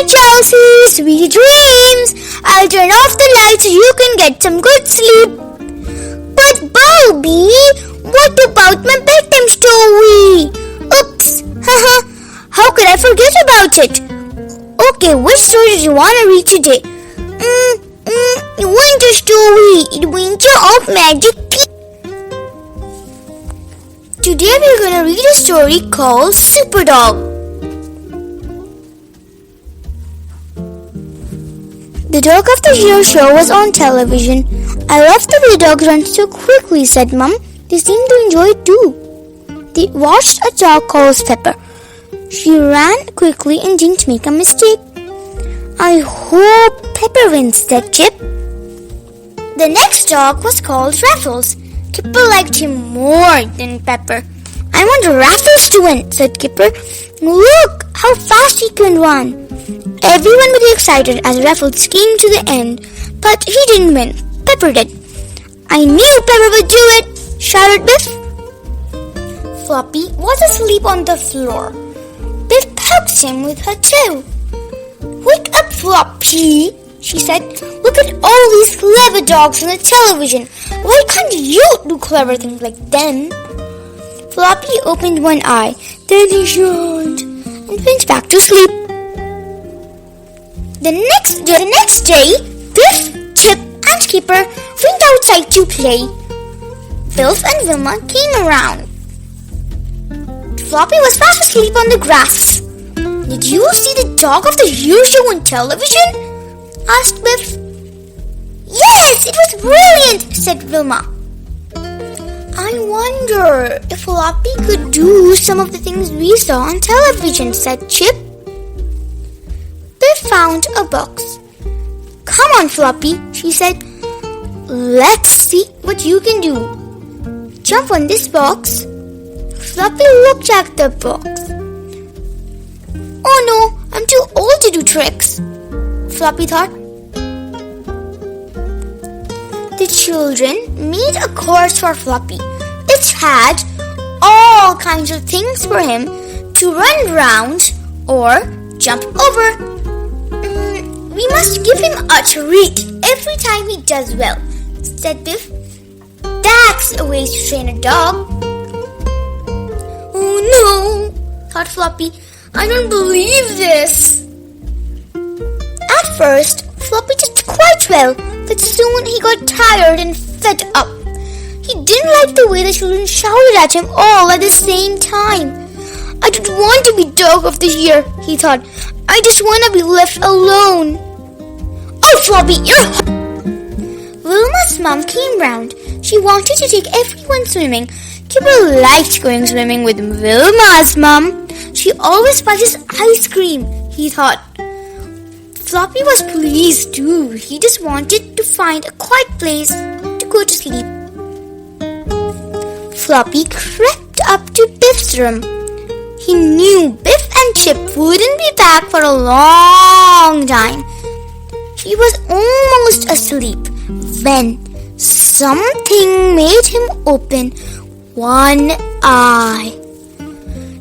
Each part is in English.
night, Chelsea. Sweet dreams. I'll turn off the light so you can get some good sleep. But Barbie, what about my bedtime story? Oops. Haha. How could I forget about it? Okay, which story do you want to read today? Winter story. Adventure of Magic Key. Today we're going to read a story called Superdog. The Dog of the Year show was on television. I love the way dogs run so quickly, said Mum. They seem to enjoy it too. They watched a dog called Pepper. She ran quickly and didn't make a mistake. I hope Pepper wins, said Chip. The next dog was called Raffles. Kipper liked him more than Pepper. I want Raffles to win, said Kipper. Look how fast he can run. Everyone was excited as Raffles came to the end, but he didn't win. Pepper did. I knew Pepper would do it, shouted Biff. Floppy was asleep on the floor. Biff poked him with her tail. Wake up, Floppy, she said. Look at all these clever dogs on the television. Why can't you do clever things like them? Floppy opened one eye, then he yawned and went back to sleep. The next day, Biff, Chip, and Kipper went outside to play. Biff and Wilma came around. Floppy was fast asleep on the grass. Did you see the Dog of the Year show on television? Asked Biff. Yes, it was brilliant, said Wilma. I wonder if Floppy could do some of the things we saw on television, said Chip. Biff found a box. Come on, Floppy, she said. Let's see what you can do. Jump on this box. Floppy looked at the box. Oh no, I'm too old to do tricks, Floppy thought. The children made a course for Floppy. It had all kinds of things for him to run round or jump over. We must give him a treat every time he does well, said Biff. That's a way to train a dog. Oh no, thought Floppy. I don't believe this. At first, Floppy did quite well, but soon he got tired and fed up. He didn't like the way the children shouted at him all at the same time. I don't want to be Dog of the Year, he thought. I just want to be left alone. Oh, Floppy, you're... Wilma's mom came round. She wanted to take everyone swimming. Kipper liked going swimming with Wilma's mom. She always buys us ice cream, he thought. Floppy was pleased too. He just wanted to find a quiet place to go to sleep. Floppy crept up to Biff's room. He knew Biff and Chip wouldn't be back for a long time. He was almost asleep when something made him open one eye.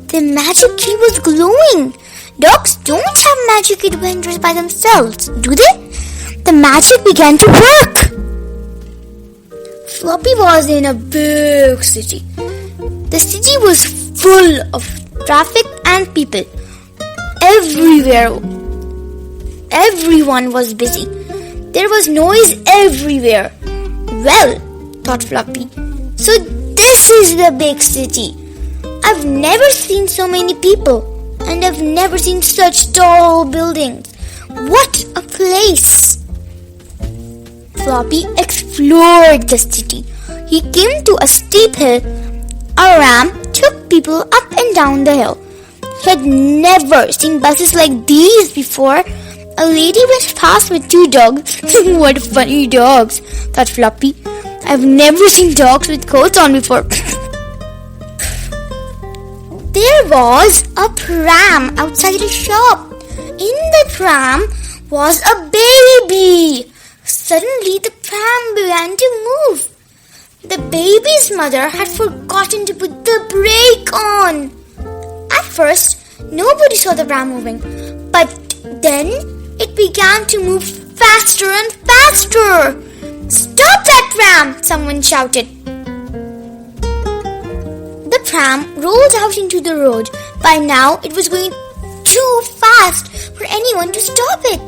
The magic key was glowing. Dogs don't have magic adventures by themselves, do they? The magic began to work. Floppy was in a big city. The city was full of traffic and people. Everyone was busy. There was noise everywhere. Well, thought Floppy, so this is the big city. I've never seen so many people, and I've never seen such tall buildings. What a place! Floppy explored the city. He came to a steep hill. A ram took people up and down the hill. He had never seen buses like these before. A lady went past with 2 dogs. What funny dogs, thought Floppy. I've never seen dogs with coats on before. There was a pram outside a shop. In the pram was a baby. Suddenly the pram began to move. The baby's mother had forgotten to put the brake on. At first, nobody saw the pram moving, but Then it began to move faster and faster. "Stop that pram!" someone shouted. The pram rolled out into the road. By now, it was going too fast for anyone to stop it.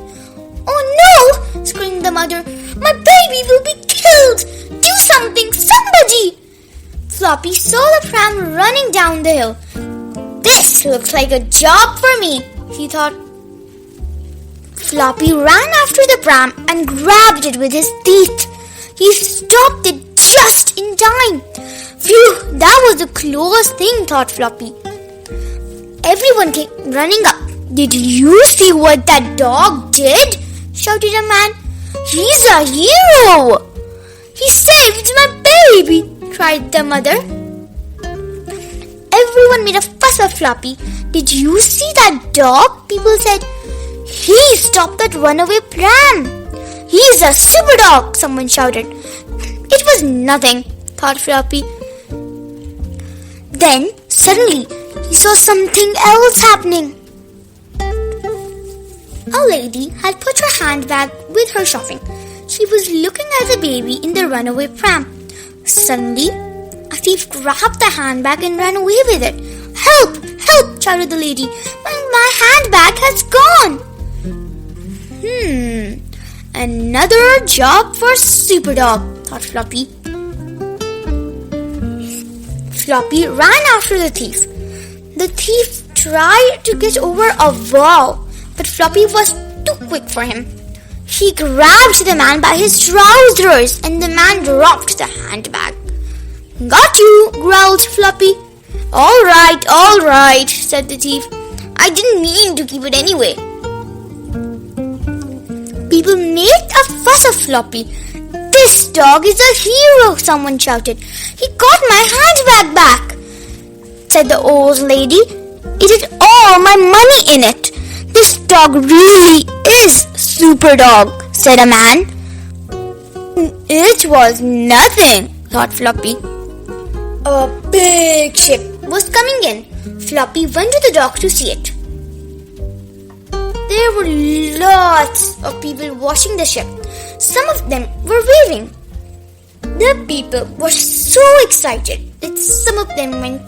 "Oh no!" screamed the mother. "My baby will be killed! Do something, somebody!" Floppy saw the pram running down the hill. "This looks like a job for me," he thought. Floppy ran after the pram and grabbed it with his teeth. He stopped it just in time. "Phew, that was the closest thing," thought Floppy. Everyone came running up. "Did you see what that dog did?" shouted a man. "He's a hero! He saved my baby!" cried the mother. Everyone made a fuss of Floppy. "Did you see that dog?" people said. "He stopped that runaway pram." "He's a Superdog!" someone shouted. It was nothing, thought Floppy. Then, suddenly, he saw something else happening. A lady had put her handbag with her shopping. She was looking at the baby in the runaway pram. Suddenly, a thief grabbed the handbag and ran away with it. "Help! Help!" shouted the lady. My handbag has gone!" Another job for Superdog, thought Floppy. Floppy ran after the thief. The thief tried to get over a wall, but Floppy was too quick for him. He grabbed the man by his trousers and the man dropped the handbag. "Got you," growled Floppy. All right, said the thief. "I didn't mean to keep it anyway." People made a fuss of Floppy. "This dog is a hero," someone shouted. "He got my handbag back," said the old lady. "It had all my money in it. This dog really is Superdog," said a man. "It was nothing," thought Floppy. A big ship was coming in. Floppy went to the dock to see it. There were lots of people watching the ship. Some of them were waving. The people were so excited that some of them went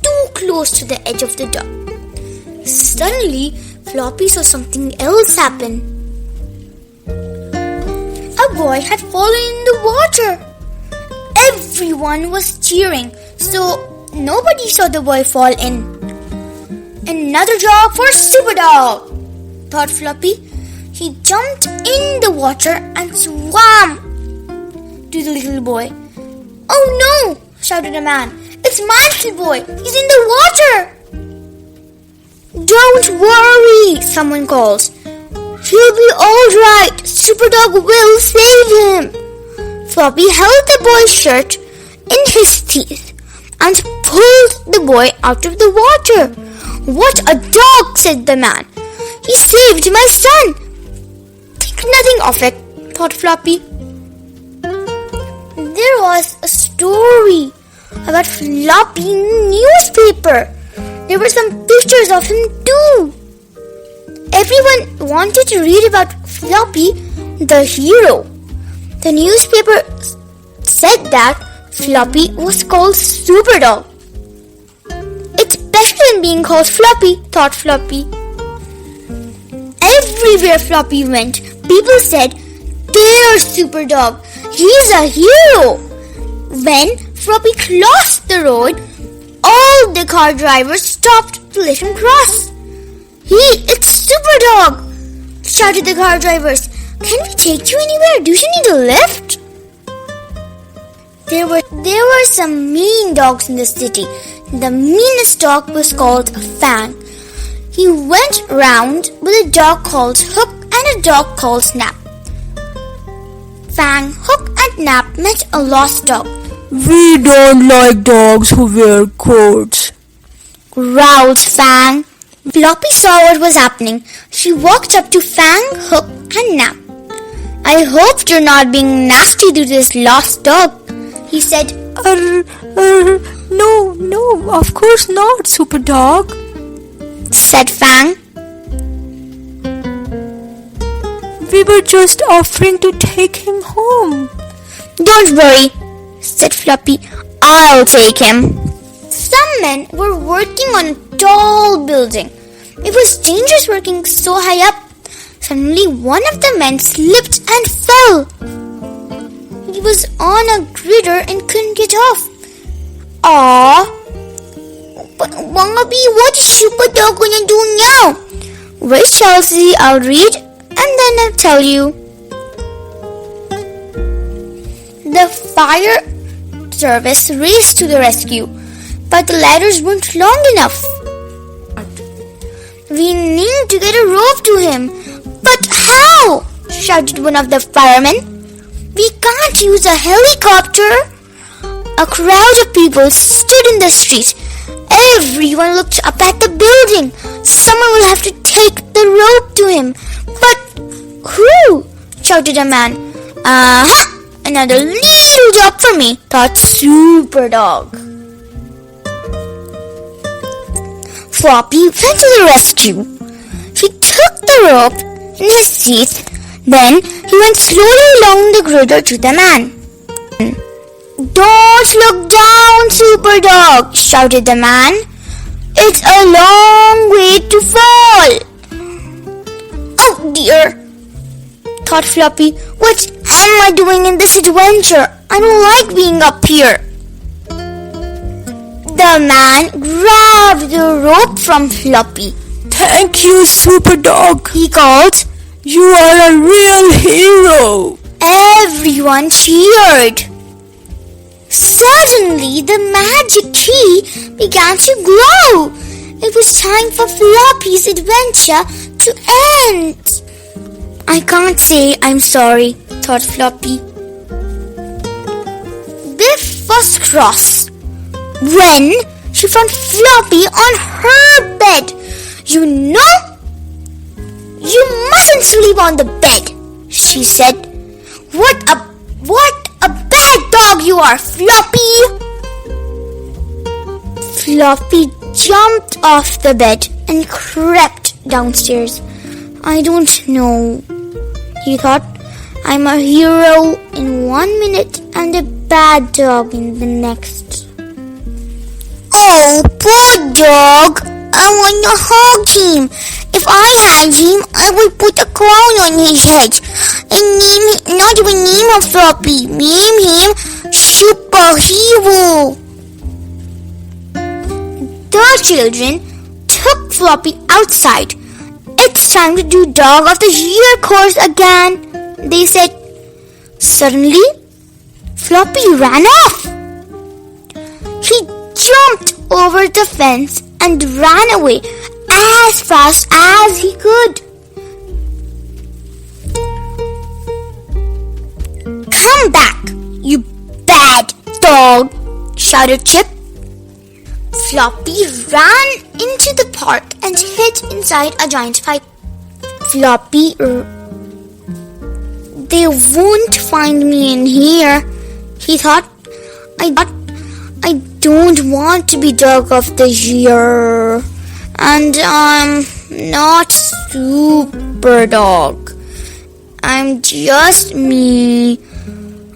too close to the edge of the dock. Suddenly, Floppy saw something else happen. A boy had fallen in the water. Everyone was cheering, so nobody saw the boy fall in. "Another job for Superdog," thought Floppy. He jumped in the water and swam to the little boy. "Oh no!" shouted a man. "It's my little boy. He's in the water." "Don't worry," someone calls. "He'll be all right. Superdog will save him." Floppy held the boy's shirt in his teeth and pulled the boy out of the water. "What a dog!" said the man. "He saved my son." "Think nothing of it," thought Floppy. There was a story about Floppy in the newspaper. There were some pictures of him too. Everyone wanted to read about Floppy, the hero. The newspaper said that Floppy was called Superdog. It's better than being called Floppy, thought Floppy. Everywhere Floppy went, people said, "There's Superdog. He's a hero." When Floppy crossed the road, all the car drivers stopped to let him cross. "Hey, it's Superdog!" shouted the car drivers. "Can we take you anywhere? Do you need a lift?" There were some mean dogs in the city. The meanest dog was called Fang. He went round with a dog called Hook and a dog called Snap. Fang, Hook and Nap met a lost dog. "We don't like dogs who wear coats," growled Fang. Floppy saw what was happening. She walked up to Fang, Hook and Nap. "I hope you're not being nasty to this lost dog," he said. No, of course not, Superdog," said Fang. We were just offering to take him home. Don't worry, said Floppy. I'll take him. Some men were working on a tall building. It was dangerous working so high up. Suddenly, one of the men slipped and fell. He was on a grider and couldn't get off. Aww. But Barbie, what is Superdog gonna do now? Wait, Chelsea, I'll read and then I'll tell you. The fire service raced to the rescue, but the ladders weren't long enough. We need to get a rope to him. But how? Shouted one of the firemen. We can't use a helicopter. A crowd of people stood in the street. Everyone looked up at the building. Someone will have to take the rope to him. But who? Shouted a man. Aha! Another little job for me, thought Superdog. Floppy went to the rescue. He took the rope in his teeth. Then he went slowly along the grider to the man. Don't look down, Superdog, shouted the man. It's a long way to fall. Oh dear, thought Floppy. What am I doing in this adventure? I don't like being up here. The man grabbed the rope from Floppy. Thank you, Superdog, he called. You are a real hero. Everyone cheered. Suddenly, the magic key began to glow. It was time for Floppy's adventure to end. I can't say I'm sorry, thought Floppy. Biff was cross when she found Floppy on her bed. You mustn't sleep on the bed, she said. What a bad dog you are, Floppy! Floppy jumped off the bed and crept downstairs. I don't know, he thought. I'm a hero in 1 minute and a bad dog in the next. Oh, poor dog! I want to hug him. If I had him, I would put a crown on his head and not even name him Floppy. Name him Superhero. The children took Floppy outside. It's time to do Dog of the Year course again, they said. Suddenly, Floppy ran off. He jumped over the fence and ran away as fast as he could. Come back, you bad dog, shouted Chip. Floppy ran into the park and hid inside a giant pipe. Floppy, they won't find me in here, he thought. I don't want to be Dog of the Year. And I'm not Superdog. I'm just me.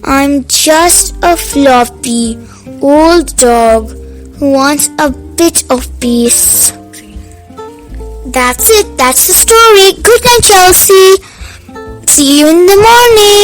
I'm just a floppy old dog who wants a bit of peace. That's it. That's the story. Good night, Chelsea. See you in the morning.